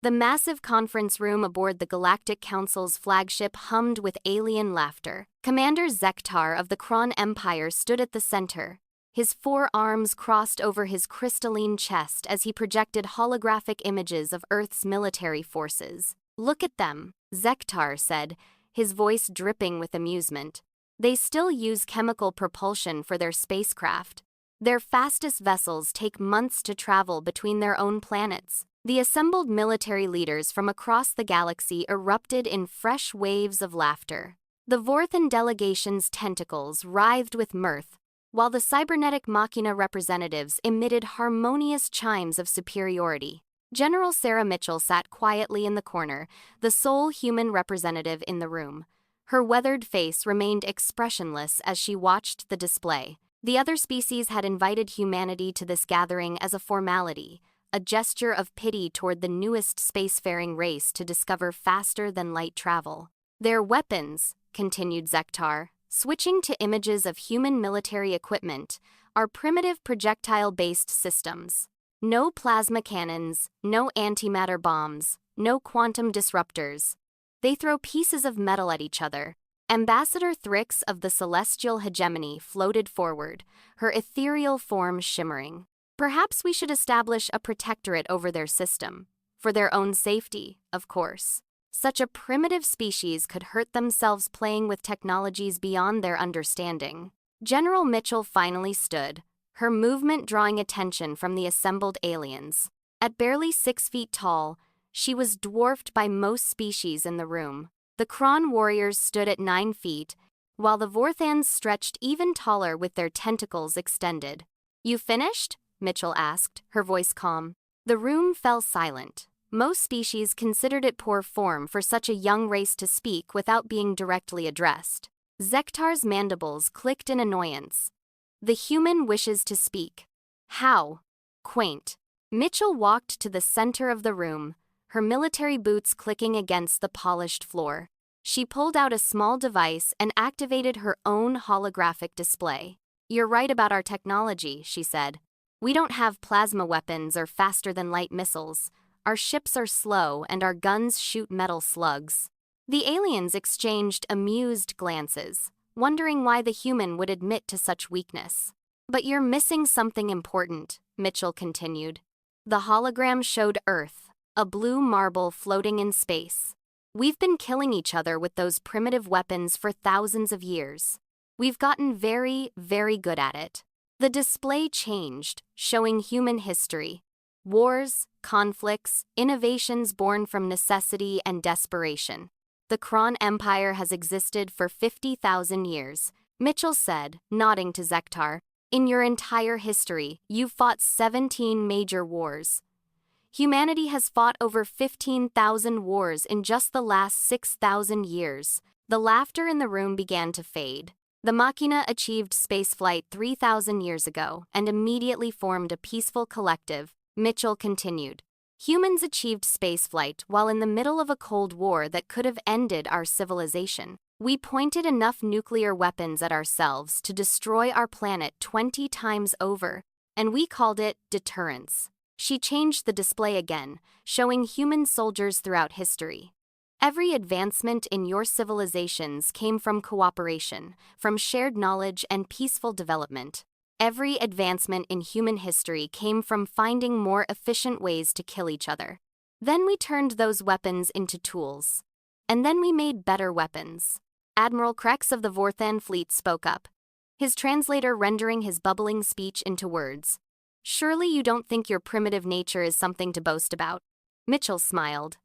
The massive conference room aboard the Galactic Council's flagship hummed with alien laughter. Commander Zektar of the Kron Empire stood at the center, his four arms crossed over his crystalline chest as he projected holographic images of Earth's military forces. "Look at them," Zektar said, his voice dripping with amusement. "They still use chemical propulsion for their spacecraft. Their fastest vessels take months to travel between their own planets." The assembled military leaders from across the galaxy erupted in fresh waves of laughter. The Vorthan delegation's tentacles writhed with mirth, while the cybernetic machina representatives emitted harmonious chimes of superiority. General Sarah Mitchell sat quietly in the corner, the sole human representative in the room. Her weathered face remained expressionless as she watched the display. The other species had invited humanity to this gathering as a formality, a gesture of pity toward the newest spacefaring race to discover faster-than-light travel. "Their weapons," continued Zektar, switching to images of human military equipment, "are primitive projectile-based systems. No plasma cannons, no antimatter bombs, no quantum disruptors. They throw pieces of metal at each other." Ambassador Thrix of the Celestial Hegemony floated forward, her ethereal form shimmering. "Perhaps we should establish a protectorate over their system. For their own safety, of course. Such a primitive species could hurt themselves playing with technologies beyond their understanding." General Mitchell finally stood, her movement drawing attention from the assembled aliens. At barely 6 feet tall, she was dwarfed by most species in the room. The Kron warriors stood at 9 feet, while the Vorthans stretched even taller with their tentacles extended. "You finished?" Mitchell asked, her voice calm. The room fell silent. Most species considered it poor form for such a young race to speak without being directly addressed. Zektar's mandibles clicked in annoyance. "The human wishes to speak. How? Quaint." Mitchell walked to the center of the room, her military boots clicking against the polished floor. She pulled out a small device and activated her own holographic display. "You're right about our technology," she said. "We don't have plasma weapons or faster-than-light missiles. Our ships are slow and our guns shoot metal slugs." The aliens exchanged amused glances, wondering why the human would admit to such weakness. "But you're missing something important," Mitchell continued. The hologram showed Earth, a blue marble floating in space. "We've been killing each other with those primitive weapons for thousands of years. We've gotten very, very good at it." The display changed, showing human history. Wars, conflicts, innovations born from necessity and desperation. "The Kron Empire has existed for 50,000 years, Mitchell said, nodding to Zektar. "In your entire history, you've fought 17 major wars. Humanity has fought over 15,000 wars in just the last 6,000 years." The laughter in the room began to fade. "The Machina achieved spaceflight 3,000 years ago and immediately formed a peaceful collective," Mitchell continued. "Humans achieved spaceflight while in the middle of a Cold War that could have ended our civilization. We pointed enough nuclear weapons at ourselves to destroy our planet 20 times over, and we called it deterrence." She changed the display again, showing human soldiers throughout history. "Every advancement in your civilizations came from cooperation, from shared knowledge and peaceful development. Every advancement in human history came from finding more efficient ways to kill each other. Then we turned those weapons into tools. And then we made better weapons." Admiral Krex of the Vorthan fleet spoke up, his translator rendering his bubbling speech into words. "Surely you don't think your primitive nature is something to boast about?" Mitchell smiled.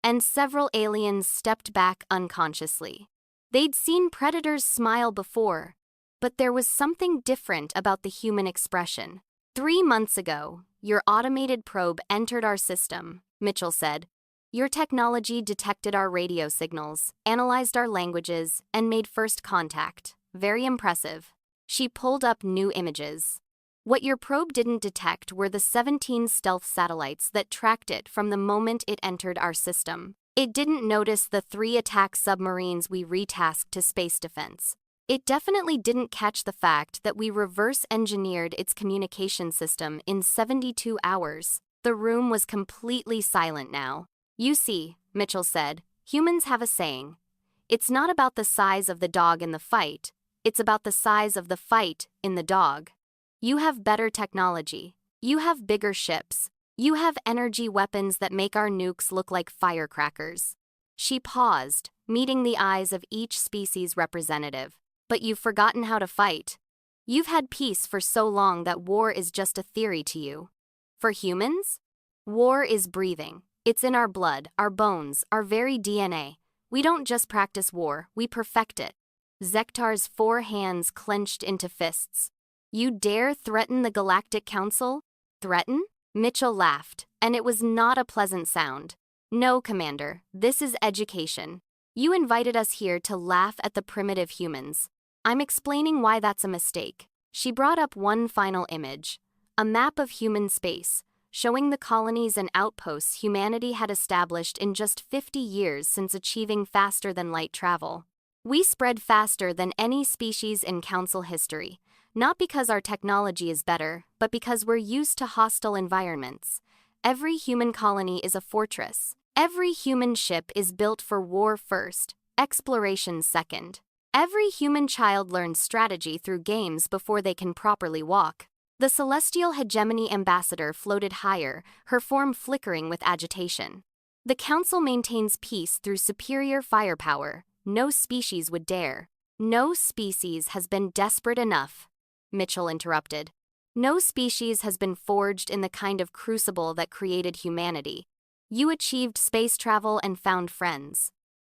And several aliens stepped back unconsciously. They'd seen predators smile before, but there was something different about the human expression. "3 months ago, your automated probe entered our system," Mitchell said. "Your technology detected our radio signals, analyzed our languages, and made first contact. Very impressive." She pulled up new images. What your probe didn't detect were the 17 stealth satellites that tracked it from the moment it entered our system. It didn't notice the 3 attack submarines we retasked to space defense. It definitely didn't catch the fact that we reverse-engineered its communication system in 72 hours. The room was completely silent now. You see, Mitchell said, humans have a saying. It's not about the size of the dog in the fight, it's about the size of the fight in the dog. You have better technology. You have bigger ships. You have energy weapons that make our nukes look like firecrackers. She paused, meeting the eyes of each species representative. But you've forgotten how to fight. You've had peace for so long that war is just a theory to you. For humans, war is breathing. It's in our blood, our bones, our very DNA. We don't just practice war, we perfect it. Zektar's 4 hands clenched into fists. You dare threaten the Galactic Council? Threaten? Mitchell laughed, and it was not a pleasant sound. No, Commander, this is education. You invited us here to laugh at the primitive humans. I'm explaining why that's a mistake. She brought up one final image, a map of human space, showing the colonies and outposts humanity had established in just 50 years since achieving faster-than-light travel. We spread faster than any species in Council history, not because our technology is better, but because we're used to hostile environments. Every human colony is a fortress. Every human ship is built for war first, exploration second. Every human child learns strategy through games before they can properly walk. The celestial hegemony ambassador floated higher, her form flickering with agitation. The Council maintains peace through superior firepower. No species would dare. No species has been desperate enough, Mitchell interrupted. No species has been forged in the kind of crucible that created humanity. You achieved space travel and found friends.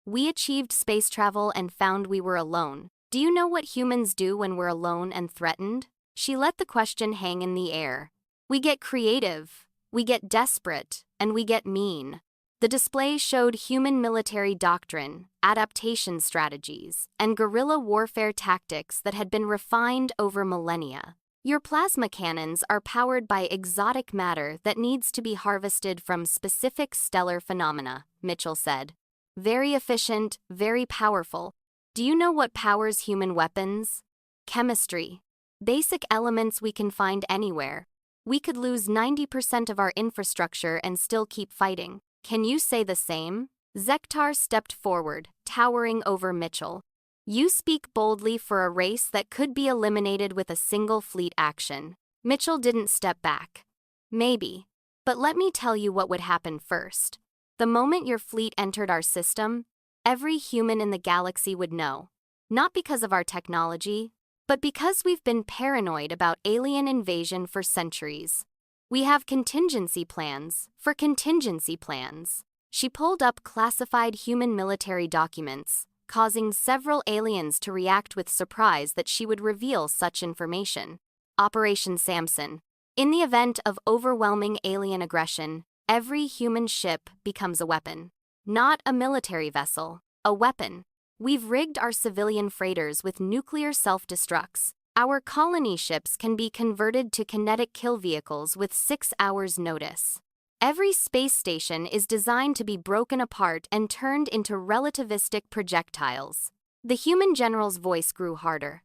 We achieved space travel and found we were alone. Do you know what humans do when we're alone and threatened? She let the question hang in the air. We get creative, we get desperate, and we get mean. The display showed human military doctrine, adaptation strategies, and guerrilla warfare tactics that had been refined over millennia. Your plasma cannons are powered by exotic matter that needs to be harvested from specific stellar phenomena, Mitchell said. Very efficient, very powerful. Do you know what powers human weapons? Chemistry. Basic elements we can find anywhere. We could lose 90% of our infrastructure and still keep fighting. Can you say the same? Zektar stepped forward, towering over Mitchell. You speak boldly for a race that could be eliminated with a single fleet action. Mitchell didn't step back. Maybe. But let me tell you what would happen first. The moment your fleet entered our system, every human in the galaxy would know. Not because of our technology, but because we've been paranoid about alien invasion for centuries. We have contingency plans for contingency plans. She pulled up classified human military documents, causing several aliens to react with surprise that she would reveal such information. Operation Samson. In the event of overwhelming alien aggression, every human ship becomes a weapon. Not a military vessel, a weapon. We've rigged our civilian freighters with nuclear self-destructs. Our colony ships can be converted to kinetic kill vehicles with 6 hours' notice. Every space station is designed to be broken apart and turned into relativistic projectiles. The human general's voice grew harder.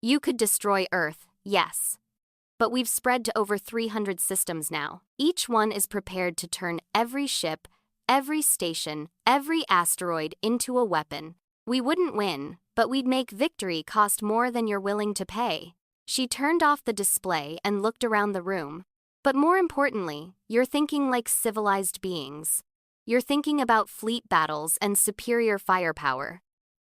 You could destroy Earth, yes. But we've spread to over 300 systems now. Each one is prepared to turn every ship, every station, every asteroid into a weapon. We wouldn't win, but we'd make victory cost more than you're willing to pay. She turned off the display and looked around the room. But more importantly, you're thinking like civilized beings. You're thinking about fleet battles and superior firepower.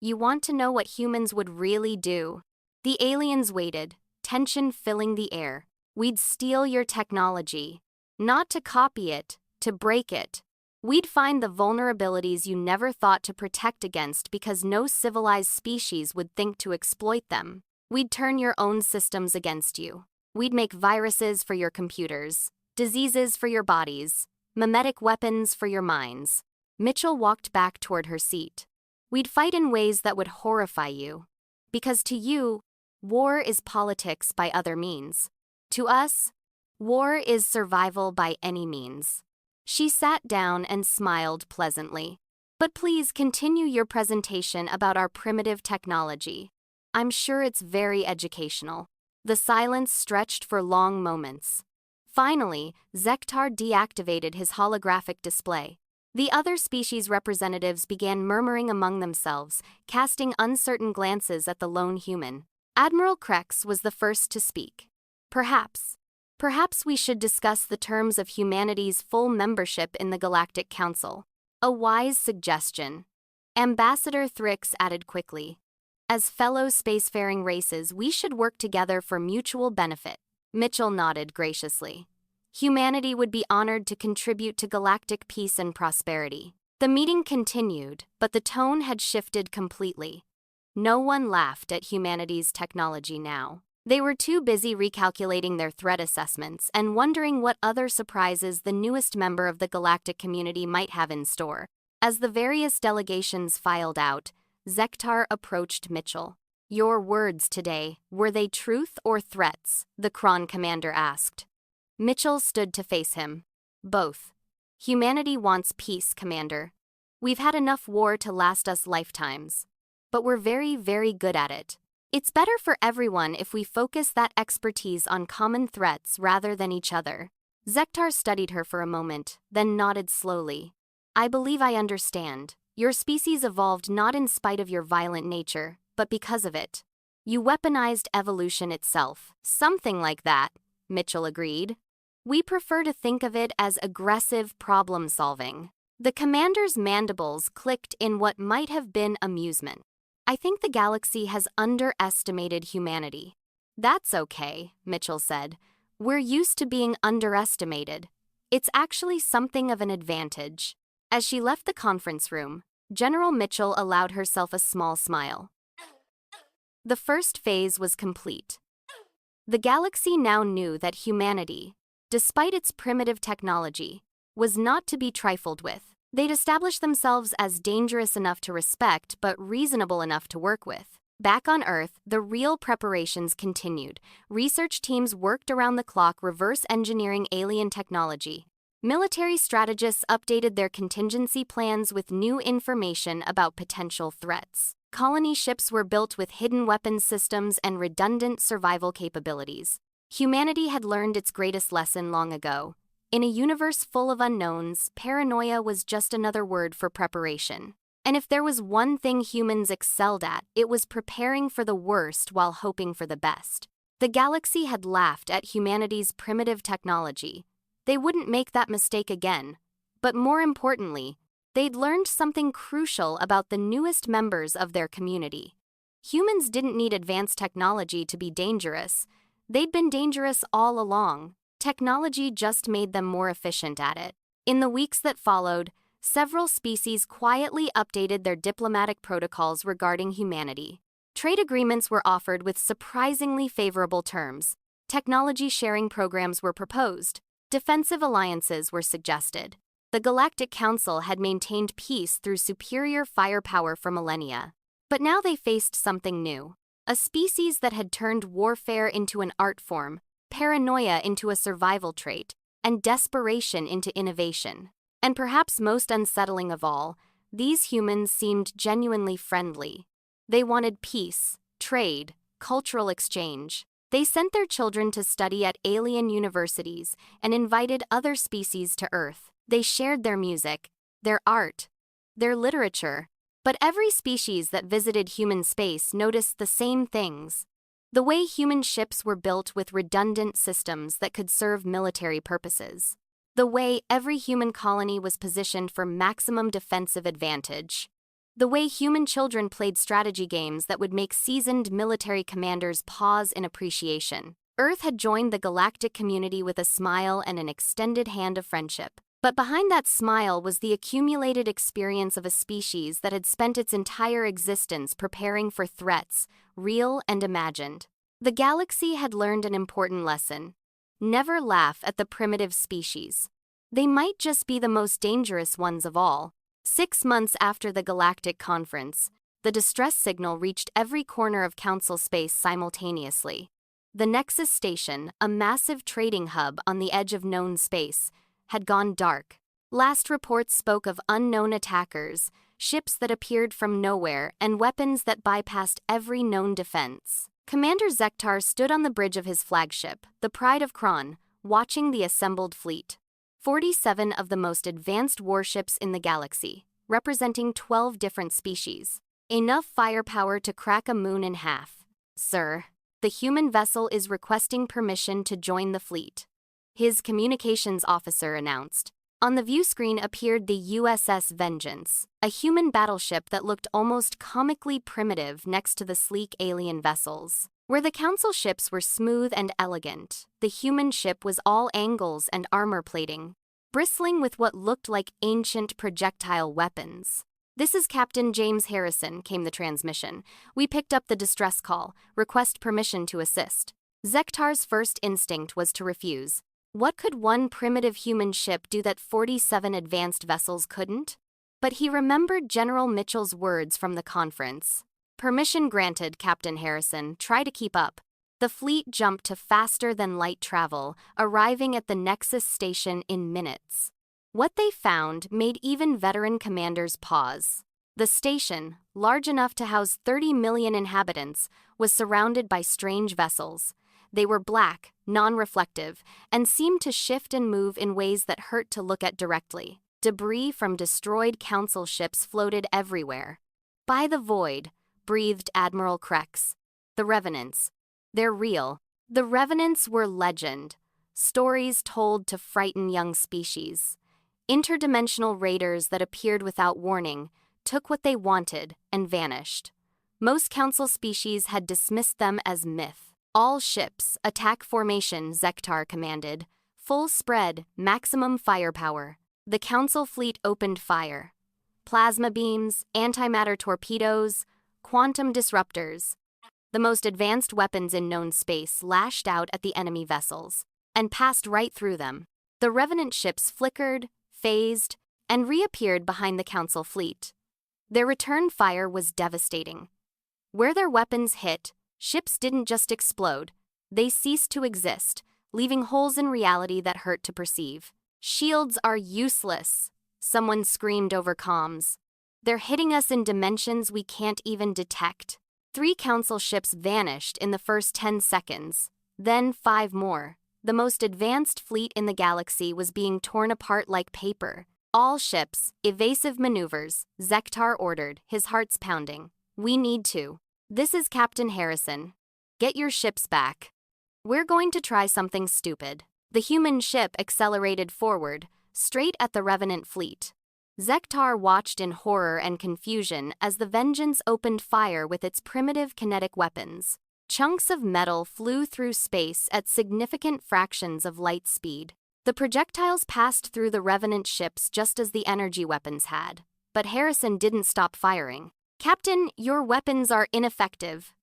You want to know what humans would really do? The aliens waited, tension filling the air. We'd steal your technology. Not to copy it, to break it. We'd find the vulnerabilities you never thought to protect against because no civilized species would think to exploit them. We'd turn your own systems against you. We'd make viruses for your computers, diseases for your bodies, mimetic weapons for your minds. Mitchell walked back toward her seat. We'd fight in ways that would horrify you. Because to you, war is politics by other means. To us, war is survival by any means. She sat down and smiled pleasantly. But please continue your presentation about our primitive technology. I'm sure it's very educational. The silence stretched for long moments. Finally, Zektar deactivated his holographic display. The other species representatives began murmuring among themselves, casting uncertain glances at the lone human. Admiral Krex was the first to speak. Perhaps we should discuss the terms of humanity's full membership in the Galactic Council. A wise suggestion. Ambassador Thrix added quickly. As fellow spacefaring races, we should work together for mutual benefit. Mitchell nodded graciously. Humanity would be honored to contribute to galactic peace and prosperity. The meeting continued, but the tone had shifted completely. No one laughed at humanity's technology now. They were too busy recalculating their threat assessments and wondering what other surprises the newest member of the galactic community might have in store. As the various delegations filed out, Zektar approached Mitchell. Your words today, were they truth or threats? The Kron commander asked. Mitchell stood to face him. Both. Humanity wants peace, Commander. We've had enough war to last us lifetimes. But we're very, very good at it. It's better for everyone if we focus that expertise on common threats rather than each other. Zektar studied her for a moment, then nodded slowly. I believe I understand. Your species evolved not in spite of your violent nature, but because of it. You weaponized evolution itself. Something like that, Mitchell agreed. We prefer to think of it as aggressive problem-solving. The commander's mandibles clicked in what might have been amusement. I think the galaxy has underestimated humanity. That's okay, Mitchell said. We're used to being underestimated. It's actually something of an advantage. As she left the conference room, General Mitchell allowed herself a small smile. The first phase was complete. The galaxy now knew that humanity, despite its primitive technology, was not to be trifled with. They'd established themselves as dangerous enough to respect but reasonable enough to work with. Back on Earth, the real preparations continued. Research teams worked around the clock reverse engineering alien technology. Military strategists updated their contingency plans with new information about potential threats. Colony ships were built with hidden weapons systems and redundant survival capabilities. Humanity had learned its greatest lesson long ago. In a universe full of unknowns, paranoia was just another word for preparation. And if there was one thing humans excelled at, it was preparing for the worst while hoping for the best. The galaxy had laughed at humanity's primitive technology. They wouldn't make that mistake again. But more importantly, they'd learned something crucial about the newest members of their community. Humans didn't need advanced technology to be dangerous. They'd been dangerous all along. Technology just made them more efficient at it. In the weeks that followed, several species quietly updated their diplomatic protocols regarding humanity. Trade agreements were offered with surprisingly favorable terms. Technology sharing programs were proposed. Defensive alliances were suggested. The Galactic Council had maintained peace through superior firepower for millennia. But now they faced something new. A species that had turned warfare into an art form, paranoia into a survival trait, and desperation into innovation. And perhaps most unsettling of all, these humans seemed genuinely friendly. They wanted peace, trade, cultural exchange. They sent their children to study at alien universities and invited other species to Earth. They shared their music, their art, their literature. But every species that visited human space noticed the same things. The way human ships were built with redundant systems that could serve military purposes. The way every human colony was positioned for maximum defensive advantage. The way human children played strategy games that would make seasoned military commanders pause in appreciation. Earth had joined the galactic community with a smile and an extended hand of friendship. But behind that smile was the accumulated experience of a species that had spent its entire existence preparing for threats, real and imagined. The galaxy had learned an important lesson. Never laugh at the primitive species. They might just be the most dangerous ones of all. 6 months after the Galactic Conference, the distress signal reached every corner of Council space simultaneously. The Nexus Station, a massive trading hub on the edge of known space, had gone dark. Last reports spoke of unknown attackers, ships that appeared from nowhere, and weapons that bypassed every known defense. Commander Zektar stood on the bridge of his flagship, the Pride of Kron, watching the assembled fleet. 47 of the most advanced warships in the galaxy, representing 12 different species. Enough firepower to crack a moon in half. Sir, the human vessel is requesting permission to join the fleet, his communications officer announced. On the view screen appeared the USS Vengeance, a human battleship that looked almost comically primitive next to the sleek alien vessels. Where the council ships were smooth and elegant, the human ship was all angles and armor plating, bristling with what looked like ancient projectile weapons. "This is Captain James Harrison," came the transmission. "We picked up the distress call. Request permission to assist." Zektar's first instinct was to refuse. What could one primitive human ship do that 47 advanced vessels couldn't? But he remembered General Mitchell's words from the conference. "Permission granted, Captain Harrison. Try to keep up." The fleet jumped to faster-than-light travel, arriving at the Nexus station in minutes. What they found made even veteran commanders pause. The station, large enough to house 30 million inhabitants, was surrounded by strange vessels. They were black, non-reflective, and seemed to shift and move in ways that hurt to look at directly. Debris from destroyed council ships floated everywhere. "By the void," breathed Admiral Krex. "The Revenants. They're real." The Revenants were legend, stories told to frighten young species. Interdimensional raiders that appeared without warning, took what they wanted, and vanished. Most council species had dismissed them as myth. "All ships, attack formation," Zektar commanded. "Full spread, maximum firepower." The council fleet opened fire. Plasma beams, antimatter torpedoes, quantum disruptors. The most advanced weapons in known space lashed out at the enemy vessels and passed right through them. The Revenant ships flickered, phased, and reappeared behind the council fleet. Their return fire was devastating. Where their weapons hit, ships didn't just explode, they ceased to exist, leaving holes in reality that hurt to perceive. "Shields are useless," someone screamed over comms. "They're hitting us in dimensions we can't even detect." 3 council ships vanished in the first 10 seconds, then 5 more. The most advanced fleet in the galaxy was being torn apart like paper. "All ships, evasive maneuvers," Zektar ordered, his heart's pounding. "We need to." "This is Captain Harrison. Get your ships back. We're going to try something stupid." The human ship accelerated forward, straight at the Revenant fleet. Zektar watched in horror and confusion as the Vengeance opened fire with its primitive kinetic weapons. Chunks of metal flew through space at significant fractions of light speed. The projectiles passed through the Revenant ships just as the energy weapons had. But Harrison didn't stop firing. "Captain, your weapons are ineffective,"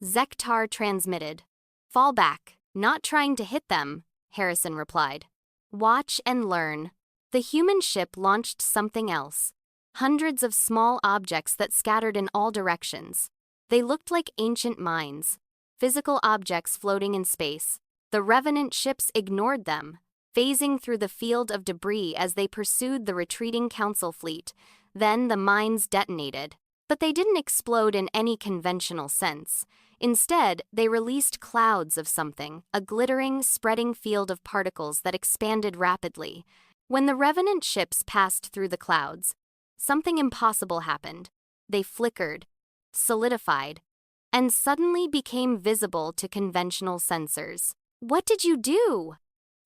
Zektar transmitted. "Fall back. Not trying to hit them," Harrison replied. "Watch and learn." The human ship launched something else. Hundreds of small objects that scattered in all directions. They looked like ancient mines, physical objects floating in space. The Revenant ships ignored them, phasing through the field of debris as they pursued the retreating council fleet. Then the mines detonated. But they didn't explode in any conventional sense. Instead, they released clouds of something, a glittering, spreading field of particles that expanded rapidly. When the Revenant ships passed through the clouds, something impossible happened. They flickered, solidified, and suddenly became visible to conventional sensors. "What did you do?"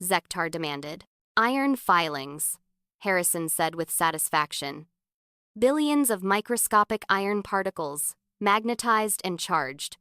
Zektar demanded. "Iron filings," Harrison said with satisfaction. "Billions of microscopic iron particles, magnetized and charged.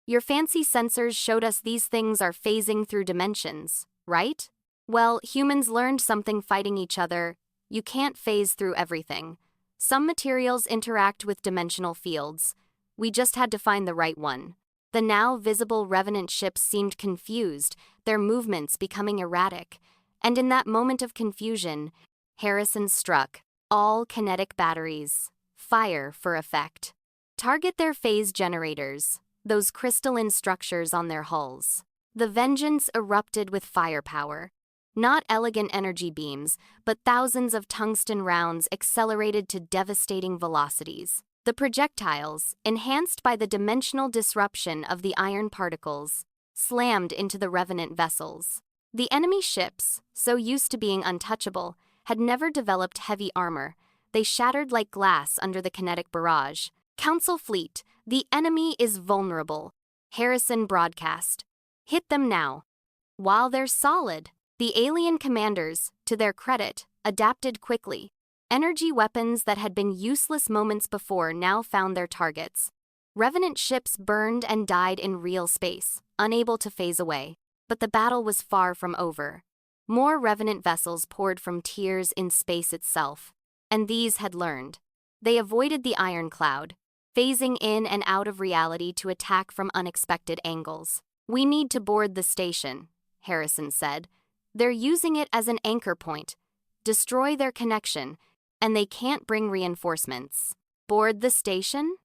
Your fancy sensors showed us these things are phasing through dimensions, right? Well, humans learned something fighting each other. You can't phase through everything. Some materials interact with dimensional fields. We just had to find the right one." The now visible Revenant ships seemed confused, their movements becoming erratic. And in that moment of confusion, Harrison struck. "All kinetic batteries. Fire for effect. Target their phase generators, those crystalline structures on their hulls." The Vengeance erupted with firepower. Not elegant energy beams, but thousands of tungsten rounds accelerated to devastating velocities. The projectiles, enhanced by the dimensional disruption of the iron particles, slammed into the Revenant vessels. The enemy ships, so used to being untouchable, had never developed heavy armor. They shattered like glass under the kinetic barrage. Council fleet, the enemy is vulnerable. Harrison broadcast. Hit them now. While they're solid, the alien commanders, to their credit, adapted quickly. Energy weapons that had been useless moments before now found their targets. Revenant ships burned and died in real space, unable to phase away. But the battle was far from over. More Revenant vessels poured from tiers in space itself, and these had learned. They avoided the iron cloud, phasing in and out of reality to attack from unexpected angles. "We need to board the station," Harrison said. "They're using it as an anchor point. Destroy their connection, and they can't bring reinforcements." "Board the station?"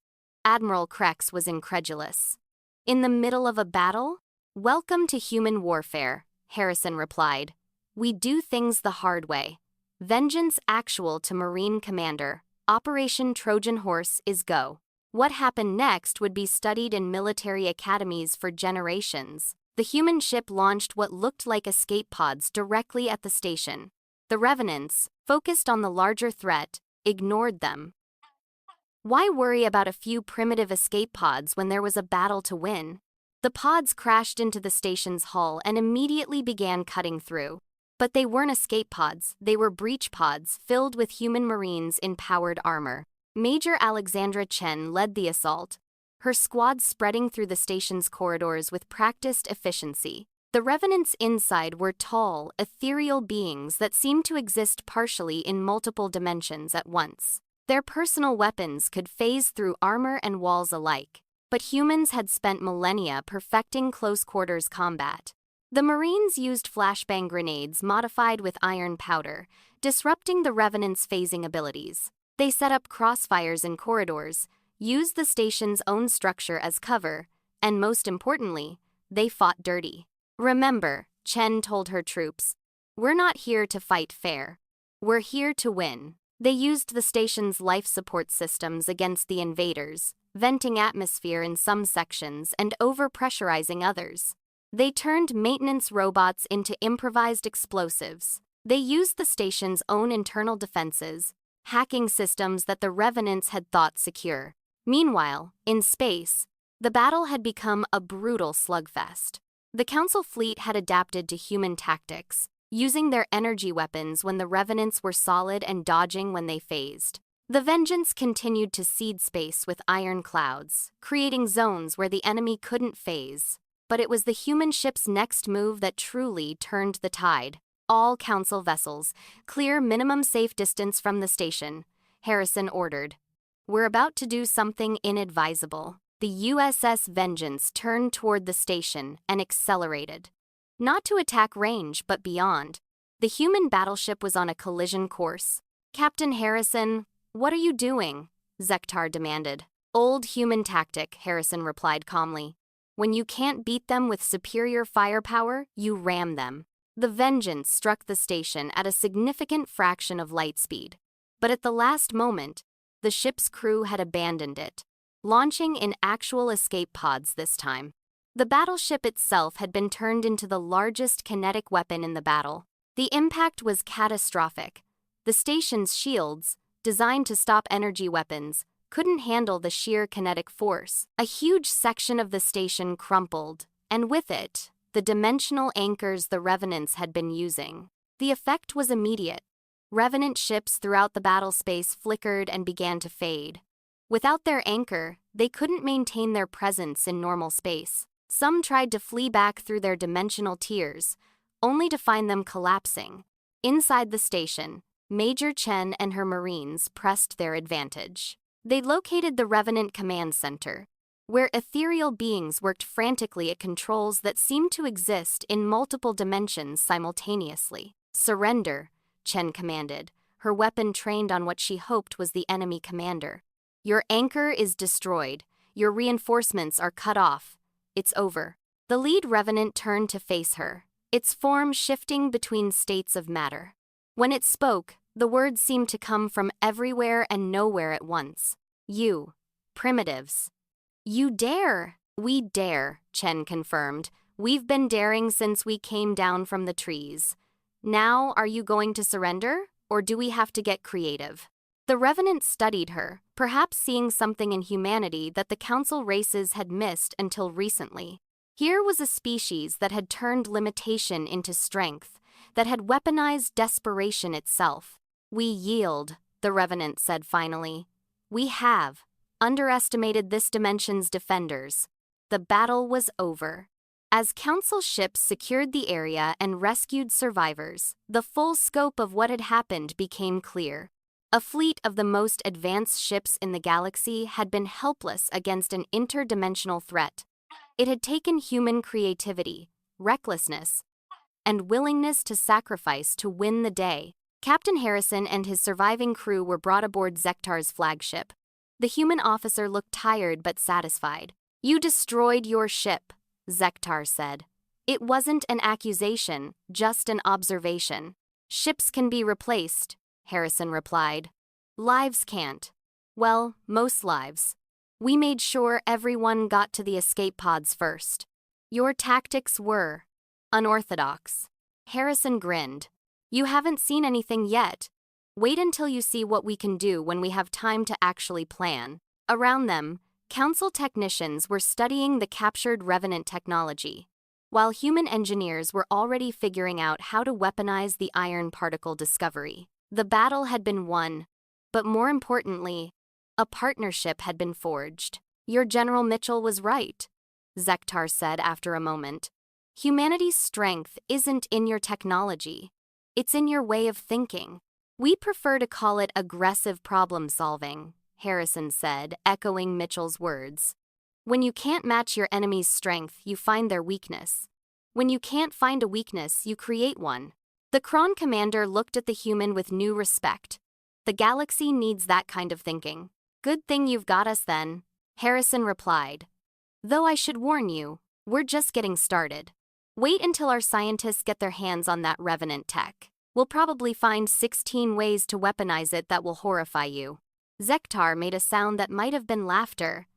Admiral Krex was incredulous. "In the middle of a battle?" "Welcome to human warfare," Harrison replied. "We do things the hard way." Vengeance actual to Marine Commander. Operation Trojan Horse is go. What happened next would be studied in military academies for generations. The human ship launched what looked like escape pods directly at the station. The Revenants, focused on the larger threat, ignored them. Why worry about a few primitive escape pods when there was a battle to win? The pods crashed into the station's hull and immediately began cutting through. But they weren't escape pods, they were breach pods filled with human Marines in powered armor. Major Alexandra Chen led the assault, her squad spreading through the station's corridors with practiced efficiency. The Revenants inside were tall, ethereal beings that seemed to exist partially in multiple dimensions at once. Their personal weapons could phase through armor and walls alike. But humans had spent millennia perfecting close-quarters combat. The Marines used flashbang grenades modified with iron powder, disrupting the Revenants' phasing abilities. They set up crossfires in corridors, used the station's own structure as cover, and most importantly, they fought dirty. "Remember," Chen told her troops, "we're not here to fight fair. We're here to win." They used the station's life support systems against the invaders, venting atmosphere in some sections and overpressurizing others. They turned maintenance robots into improvised explosives. They used the station's own internal defenses, hacking systems that the Revenants had thought secure. Meanwhile, in space, the battle had become a brutal slugfest. The Council fleet had adapted to human tactics, using their energy weapons when the Revenants were solid and dodging when they phased. The Vengeance continued to seed space with iron clouds, creating zones where the enemy couldn't phase. But it was the human ship's next move that truly turned the tide. "All Council vessels, clear minimum safe distance from the station," Harrison ordered. "We're about to do something inadvisable." The USS Vengeance turned toward the station and accelerated. Not to attack range, but beyond. The human battleship was on a collision course. "Captain Harrison, what are you doing?" Zektar demanded. "Old human tactic," Harrison replied calmly. "When you can't beat them with superior firepower, you ram them." The Vengeance struck the station at a significant fraction of light speed. But at the last moment, the ship's crew had abandoned it, launching in actual escape pods this time. The battleship itself had been turned into the largest kinetic weapon in the battle. The impact was catastrophic. The station's shields, designed to stop energy weapons, couldn't handle the sheer kinetic force. A huge section of the station crumpled, and with it, the dimensional anchors the Revenants had been using. The effect was immediate. Revenant ships throughout the battle space flickered and began to fade. Without their anchor, they couldn't maintain their presence in normal space. Some tried to flee back through their dimensional tiers, only to find them collapsing. Inside the station, Major Chen and her Marines pressed their advantage. They located the Revenant Command Center, where ethereal beings worked frantically at controls that seemed to exist in multiple dimensions simultaneously. "Surrender," Chen commanded, her weapon trained on what she hoped was the enemy commander. "Your anchor is destroyed. Your reinforcements are cut off. It's over." The lead Revenant turned to face her, its form shifting between states of matter. When it spoke, the words seemed to come from everywhere and nowhere at once. "You, primitives. You dare." "We dare," Chen confirmed, We've been daring since we came down from the trees. Now, are you going to surrender, or do we have to get creative? The Revenant studied her, perhaps seeing something in humanity that the council races had missed until recently. Here was a species that had turned limitation into strength, that had weaponized desperation itself. We yield, the Revenant said finally. We have underestimated this dimension's defenders. The battle was over. As council ships secured the area and rescued survivors, the full scope of what had happened became clear. A fleet of the most advanced ships in the galaxy had been helpless against an interdimensional threat. It had taken human creativity, recklessness, and willingness to sacrifice to win the day. Captain Harrison and his surviving crew were brought aboard Zektar's flagship. The human officer looked tired but satisfied. You destroyed your ship, Zektar said. It wasn't an accusation, just an observation. Ships can be replaced, Harrison replied. Lives can't. Well, most lives. We made sure everyone got to the escape pods first. Your tactics were unorthodox. Harrison grinned. You haven't seen anything yet. Wait until you see what we can do when we have time to actually plan. Around them, council technicians were studying the captured Revenant technology, while human engineers were already figuring out how to weaponize the iron particle discovery. The battle had been won, but more importantly, a partnership had been forged. Your General Mitchell was right, Zektar said after a moment. Humanity's strength isn't in your technology. It's in your way of thinking. We prefer to call it aggressive problem-solving, Harrison said, echoing Mitchell's words. When you can't match your enemy's strength, you find their weakness. When you can't find a weakness, you create one. The Kron commander looked at the human with new respect. The galaxy needs that kind of thinking. Good thing you've got us then, Harrison replied. Though I should warn you, we're just getting started. Wait until our scientists get their hands on that Revenant tech. We'll probably find 16 ways to weaponize it that will horrify you. Zektar made a sound that might have been laughter.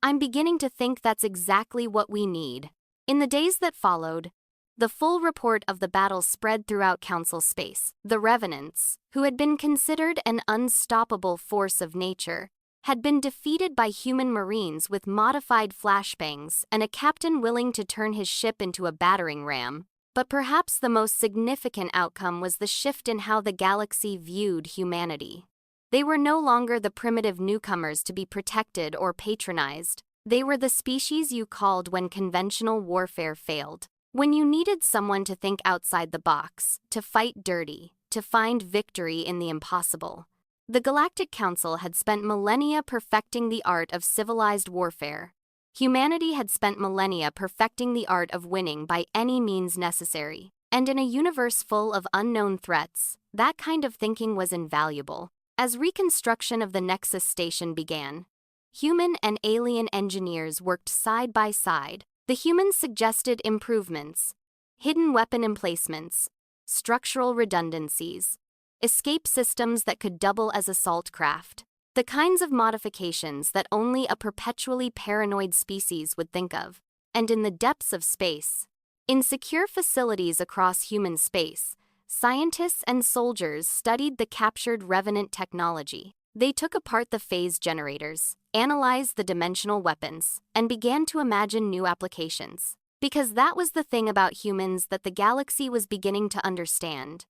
I'm beginning to think that's exactly what we need. In the days that followed, the full report of the battle spread throughout council space. The Revenants, who had been considered an unstoppable force of nature, had been defeated by human marines with modified flashbangs and a captain willing to turn his ship into a battering ram. But perhaps the most significant outcome was the shift in how the galaxy viewed humanity. They were no longer the primitive newcomers to be protected or patronized. They were the species you called when conventional warfare failed. When you needed someone to think outside the box, to fight dirty, to find victory in the impossible. The Galactic Council had spent millennia perfecting the art of civilized warfare. Humanity had spent millennia perfecting the art of winning by any means necessary. And in a universe full of unknown threats, that kind of thinking was invaluable. As reconstruction of the Nexus station began, human and alien engineers worked side by side. The humans suggested improvements, hidden weapon emplacements, structural redundancies, escape systems that could double as assault craft. The kinds of modifications that only a perpetually paranoid species would think of. And in the depths of space, in secure facilities across human space, scientists and soldiers studied the captured Revenant technology. They took apart the phase generators, analyzed the dimensional weapons, and began to imagine new applications. Because that was the thing about humans that the galaxy was beginning to understand.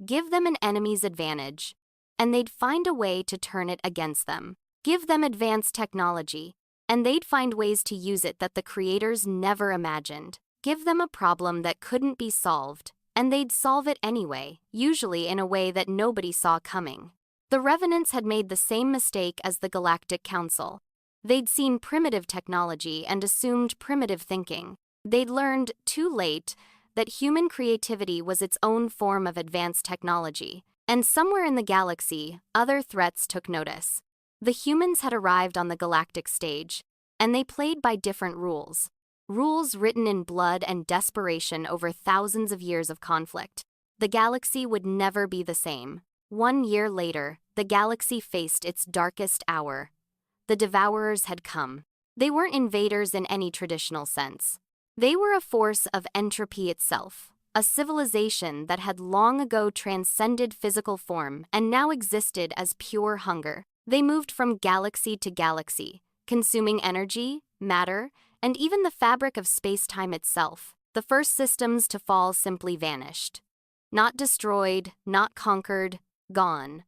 Give them an enemy's advantage, and they'd find a way to turn it against them. Give them advanced technology, and they'd find ways to use it that the creators never imagined. Give them a problem that couldn't be solved, and they'd solve it anyway, usually in a way that nobody saw coming. The Revenants had made the same mistake as the Galactic Council. They'd seen primitive technology and assumed primitive thinking. They'd learned, too late, that human creativity was its own form of advanced technology. And somewhere in the galaxy, other threats took notice. The humans had arrived on the galactic stage, and they played by different rules. Rules written in blood and desperation over thousands of years of conflict. The galaxy would never be the same. 1 year later, the galaxy faced its darkest hour. The Devourers had come. They weren't invaders in any traditional sense. They were a force of entropy itself, a civilization that had long ago transcended physical form and now existed as pure hunger. They moved from galaxy to galaxy, consuming energy, matter, and even the fabric of space-time itself. The first systems to fall simply vanished. Not destroyed, not conquered, gone.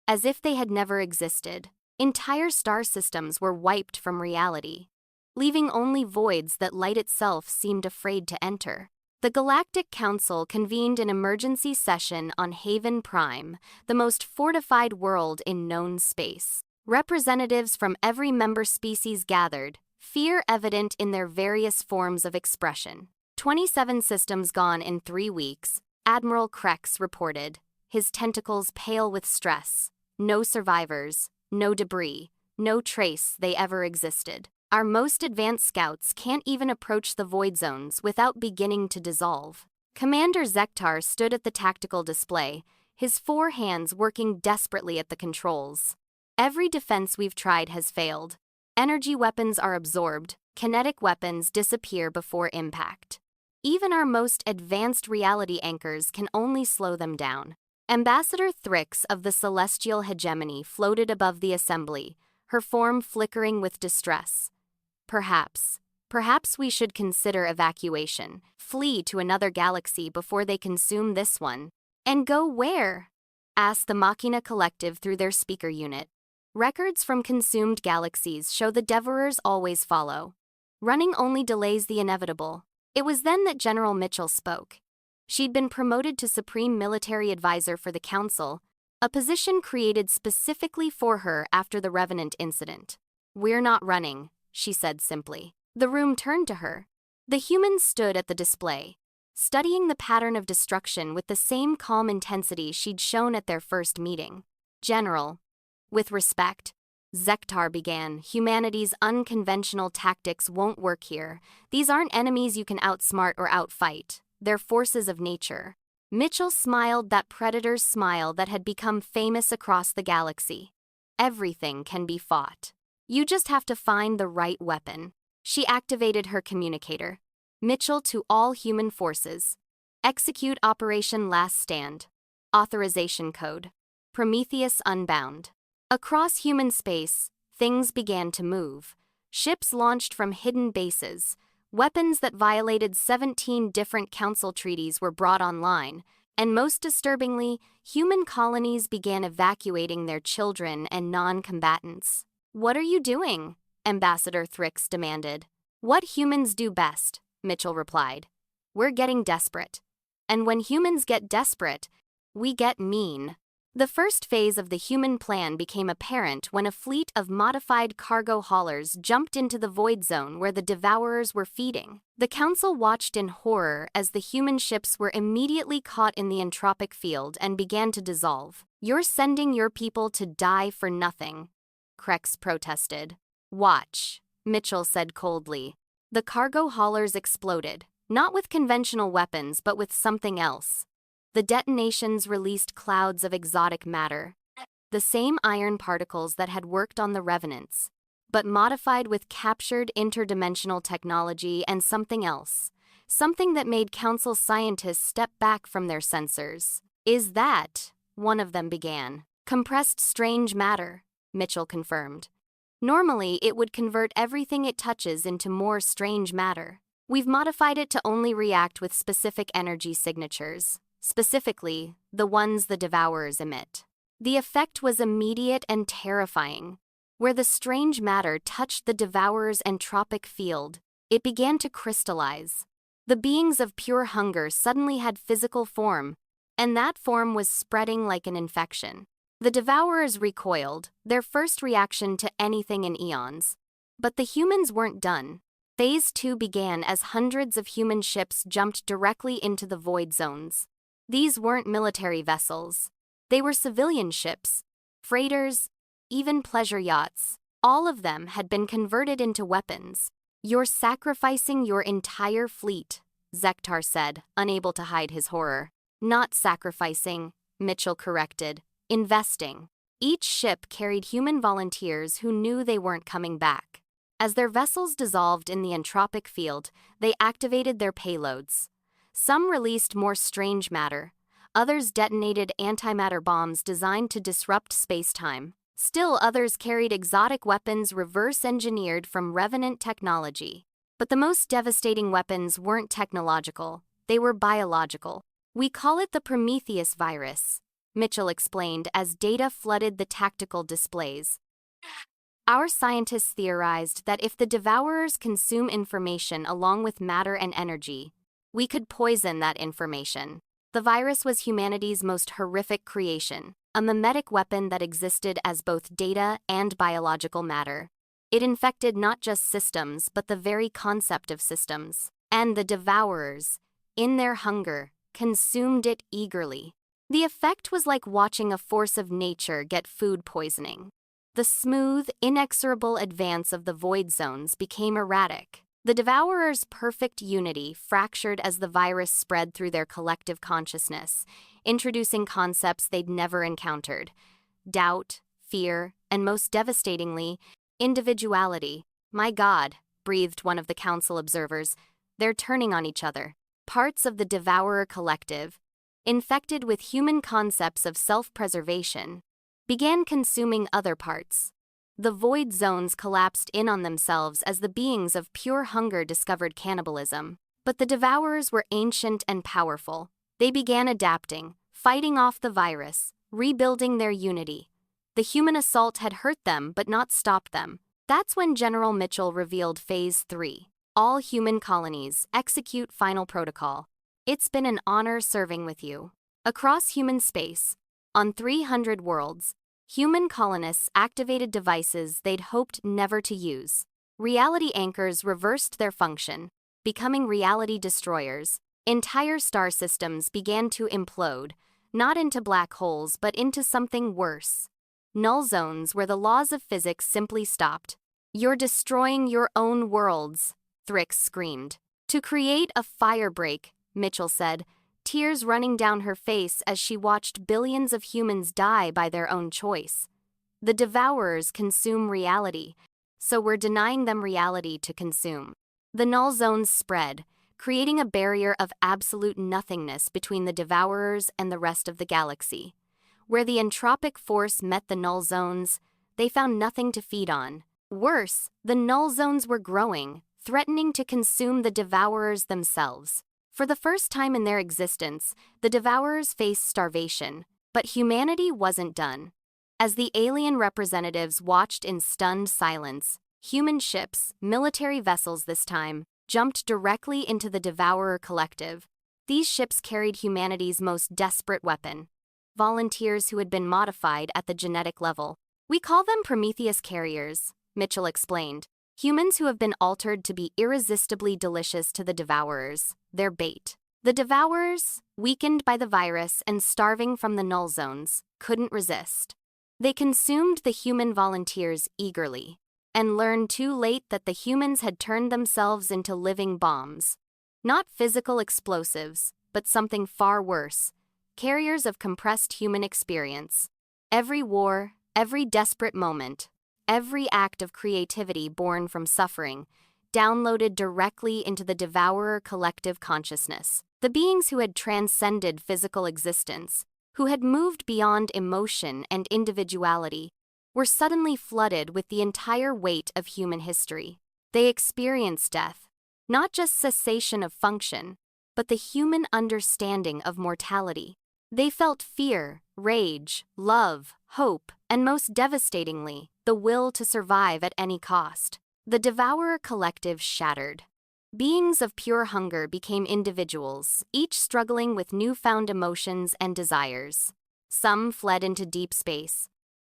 As if they had never existed. Entire star systems were wiped from reality, leaving only voids that light itself seemed afraid to enter. The Galactic Council convened an emergency session on Haven Prime, the most fortified world in known space. Representatives from every member species gathered, fear evident in their various forms of expression. 27 systems gone in 3 weeks, Admiral Krex reported, his tentacles pale with stress. No survivors, no debris, no trace they ever existed. Our most advanced scouts can't even approach the void zones without beginning to dissolve. Commander Zektar stood at the tactical display, his 4 hands working desperately at the controls. Every defense we've tried has failed. Energy weapons are absorbed, kinetic weapons disappear before impact. Even our most advanced reality anchors can only slow them down. Ambassador Thrix of the Celestial Hegemony floated above the assembly, her form flickering with distress. Perhaps we should consider evacuation, flee to another galaxy before they consume this one. And go where? Asked the Machina Collective through their speaker unit. Records from consumed galaxies show the Devourers always follow. Running only delays the inevitable. It was then that General Mitchell spoke. She'd been promoted to Supreme Military Advisor for the Council, a position created specifically for her after the Revenant incident. "We're not running," she said simply. The room turned to her. The humans stood at the display, studying the pattern of destruction with the same calm intensity she'd shown at their first meeting. "General," with respect, Zektar began, "humanity's unconventional tactics won't work here. These aren't enemies you can outsmart or outfight. They're forces of nature." Mitchell smiled that predator's smile that had become famous across the galaxy. "Everything can be fought. You just have to find the right weapon." She activated her communicator. "Mitchell to all human forces. Execute Operation Last Stand. Authorization code. Prometheus Unbound." Across human space, things began to move. Ships launched from hidden bases. Weapons that violated 17 different council treaties were brought online, and most disturbingly, human colonies began evacuating their children and non-combatants. "What are you doing?" Ambassador Thrix demanded. "What humans do best," Mitchell replied. "We're getting desperate. And when humans get desperate, we get mean." The first phase of the human plan became apparent when a fleet of modified cargo haulers jumped into the void zone where the Devourers were feeding. The Council watched in horror as the human ships were immediately caught in the entropic field and began to dissolve. "You're sending your people to die for nothing," Krex protested. "Watch," Mitchell said coldly. The cargo haulers exploded, not with conventional weapons but with something else. The detonations released clouds of exotic matter, the same iron particles that had worked on the Revenants, but modified with captured interdimensional technology and something else, something that made Council scientists step back from their sensors. "Is that," one of them began. "Compressed strange matter," Mitchell confirmed. "Normally, it would convert everything it touches into more strange matter. We've modified it to only react with specific energy signatures. Specifically, the ones the Devourers emit." The effect was immediate and terrifying. Where the strange matter touched the Devourer's entropic field, it began to crystallize. The beings of pure hunger suddenly had physical form, and that form was spreading like an infection. The Devourers recoiled, their first reaction to anything in eons. But the humans weren't done. Phase 2 began as hundreds of human ships jumped directly into the void zones. These weren't military vessels. They were civilian ships, freighters, even pleasure yachts. All of them had been converted into weapons. "You're sacrificing your entire fleet," Zektar said, unable to hide his horror. "Not sacrificing," Mitchell corrected. "Investing." Each ship carried human volunteers who knew they weren't coming back. As their vessels dissolved in the entropic field, they activated their payloads. Some released more strange matter. Others detonated antimatter bombs designed to disrupt space-time. Still others carried exotic weapons reverse-engineered from revenant technology. But the most devastating weapons weren't technological, they were biological. "We call it the Prometheus virus," Mitchell explained as data flooded the tactical displays. "Our scientists theorized that if the Devourers consume information along with matter and energy, we could poison that information. The virus was humanity's most horrific creation, a mimetic weapon that existed as both data and biological matter. It infected not just systems, but the very concept of systems. And the Devourers, in their hunger, consumed it eagerly. The effect was like watching a force of nature get food poisoning. The smooth, inexorable advance of the void zones became erratic. The Devourers' perfect unity fractured as the virus spread through their collective consciousness, introducing concepts they'd never encountered: doubt, fear, and most devastatingly, individuality. "My God," breathed one of the council observers, "they're turning on each other." Parts of the Devourer collective, infected with human concepts of self-preservation, began consuming other parts. The void zones collapsed in on themselves as the beings of pure hunger discovered cannibalism. But the Devourers were ancient and powerful. They began adapting, fighting off the virus, rebuilding their unity. The human assault had hurt them but not stopped them. That's when General Mitchell revealed Phase 3. All human colonies, execute final protocol. "It's been an honor serving with you." Across human space, on 300 worlds, human colonists activated devices they'd hoped never to use. Reality anchors reversed their function, becoming reality destroyers. Entire star systems began to implode, not into black holes but into something worse. Null zones where the laws of physics simply stopped. "You're destroying your own worlds," Thrix screamed. "To create a firebreak," Mitchell said, tears running down her face as she watched billions of humans die by their own choice. "The Devourers consume reality, so we're denying them reality to consume." The null zones spread, creating a barrier of absolute nothingness between the Devourers and the rest of the galaxy. Where the entropic force met the null zones, they found nothing to feed on. Worse, the null zones were growing, threatening to consume the Devourers themselves. For the first time in their existence, the Devourers faced starvation, but humanity wasn't done. As the alien representatives watched in stunned silence, human ships, military vessels this time, jumped directly into the Devourer collective. These ships carried humanity's most desperate weapon: volunteers who had been modified at the genetic level. "We call them Prometheus carriers," Mitchell explained. "Humans who have been altered to be irresistibly delicious to the Devourers, their bait." The Devourers, weakened by the virus and starving from the null zones, couldn't resist. They consumed the human volunteers eagerly, and learned too late that the humans had turned themselves into living bombs. Not physical explosives, but something far worse: carriers of compressed human experience. Every war, every desperate moment, every act of creativity born from suffering, downloaded directly into the Devourer collective consciousness. The beings who had transcended physical existence, who had moved beyond emotion and individuality, were suddenly flooded with the entire weight of human history. They experienced death, not just cessation of function, but the human understanding of mortality. They felt fear, rage, love, hope, and most devastatingly, the will to survive at any cost. The Devourer collective shattered. Beings of pure hunger became individuals, each struggling with newfound emotions and desires. Some fled into deep space.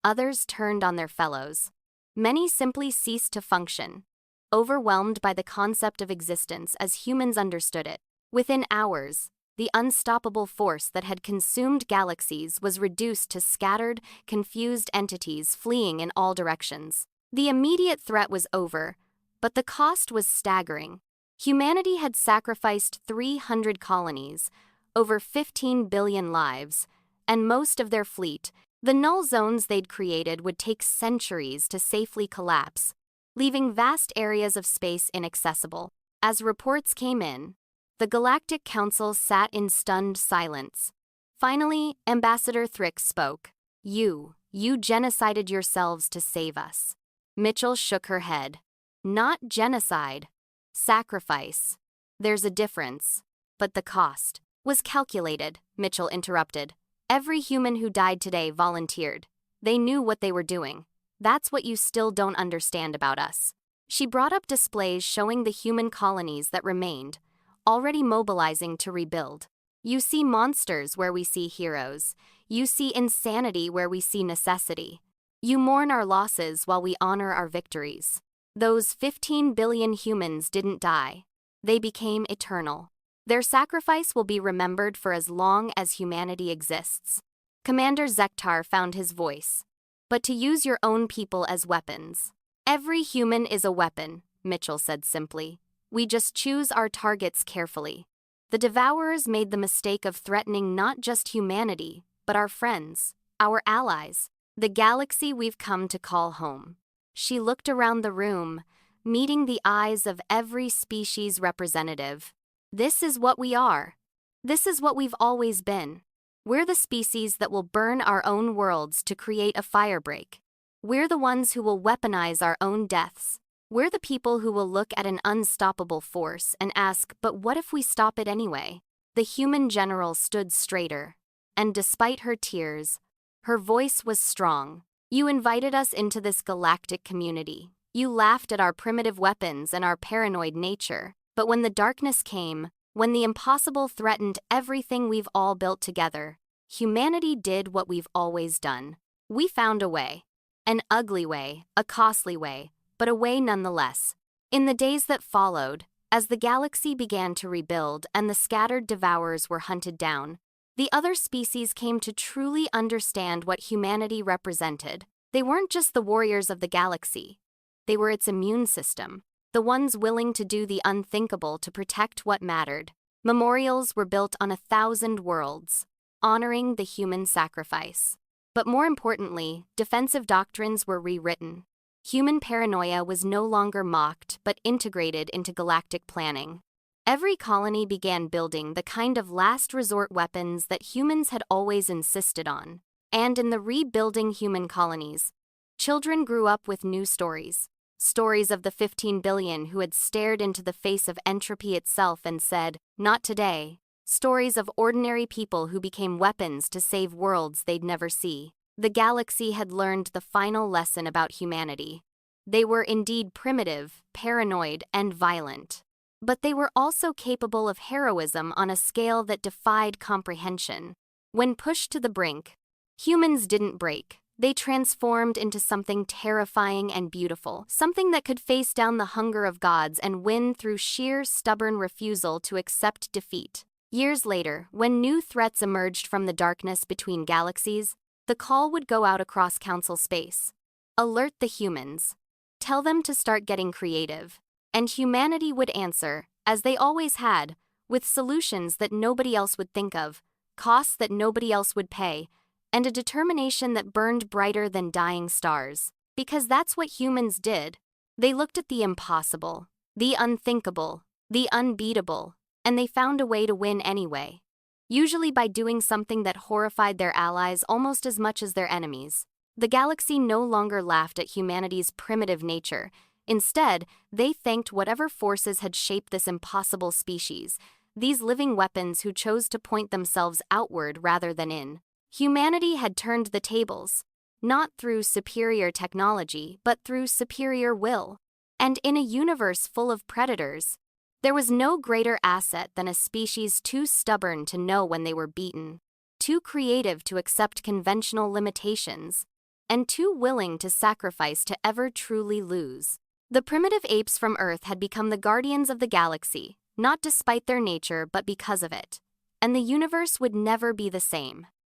Others turned on their fellows. Many simply ceased to function, overwhelmed by the concept of existence as humans understood it. Within hours, the unstoppable force that had consumed galaxies was reduced to scattered, confused entities fleeing in all directions. The immediate threat was over, but the cost was staggering. Humanity had sacrificed 300 colonies, over 15 billion lives, and most of their fleet. The null zones they'd created would take centuries to safely collapse, leaving vast areas of space inaccessible. As reports came in, the Galactic Council sat in stunned silence. Finally, Ambassador Thrix spoke. You genocided yourselves to save us. Mitchell shook her head. Not genocide. Sacrifice. There's a difference. But the cost was calculated, Mitchell interrupted. Every human who died today volunteered. They knew what they were doing. That's what you still don't understand about us. She brought up displays showing the human colonies that remained, already mobilizing to rebuild. You see monsters where we see heroes. You see insanity where we see necessity. You mourn our losses while we honor our victories. Those 15 billion humans didn't die. They became eternal. Their sacrifice will be remembered for as long as humanity exists. Commander Zektar found his voice. But to use your own people as weapons. Every human is a weapon, Mitchell said simply. We just choose our targets carefully. The Devourers made the mistake of threatening not just humanity, but our friends, our allies, the galaxy we've come to call home. She looked around the room, meeting the eyes of every species representative. This is what we are. This is what we've always been. We're the species that will burn our own worlds to create a firebreak. We're the ones who will weaponize our own deaths. We're the people who will look at an unstoppable force and ask, but what if we stop it anyway? The human general stood straighter, and despite her tears, her voice was strong. You invited us into this galactic community. You laughed at our primitive weapons and our paranoid nature. But when the darkness came, when the impossible threatened everything we've all built together, humanity did what we've always done. We found a way. An ugly way, a costly way, but a way nonetheless. In the days that followed, as the galaxy began to rebuild and the scattered devourers were hunted down, the other species came to truly understand what humanity represented. They weren't just the warriors of the galaxy. They were its immune system, the ones willing to do the unthinkable to protect what mattered. Memorials were built on 1,000 worlds, honoring the human sacrifice. But more importantly, defensive doctrines were rewritten. Human paranoia was no longer mocked but integrated into galactic planning. Every colony began building the kind of last resort weapons that humans had always insisted on. And in the rebuilding human colonies, children grew up with new stories. Stories of the 15 billion who had stared into the face of entropy itself and said, "Not today." Stories of ordinary people who became weapons to save worlds they'd never see. The galaxy had learned the final lesson about humanity. They were indeed primitive, paranoid, and violent. But they were also capable of heroism on a scale that defied comprehension. When pushed to the brink, humans didn't break. They transformed into something terrifying and beautiful, something that could face down the hunger of gods and win through sheer stubborn refusal to accept defeat. Years later, when new threats emerged from the darkness between galaxies, the call would go out across Council space. Alert the humans. Tell them to start getting creative. And humanity would answer, as they always had, with solutions that nobody else would think of, costs that nobody else would pay, and a determination that burned brighter than dying stars. Because that's what humans did. They looked at the impossible, the unthinkable, the unbeatable, and they found a way to win anyway. Usually by doing something that horrified their allies almost as much as their enemies. The galaxy no longer laughed at humanity's primitive nature. Instead, they thanked whatever forces had shaped this impossible species, these living weapons who chose to point themselves outward rather than in. Humanity had turned the tables, not through superior technology, but through superior will. And in a universe full of predators, there was no greater asset than a species too stubborn to know when they were beaten, too creative to accept conventional limitations, and too willing to sacrifice to ever truly lose. The primitive apes from Earth had become the guardians of the galaxy, not despite their nature but because of it. And the universe would never be the same.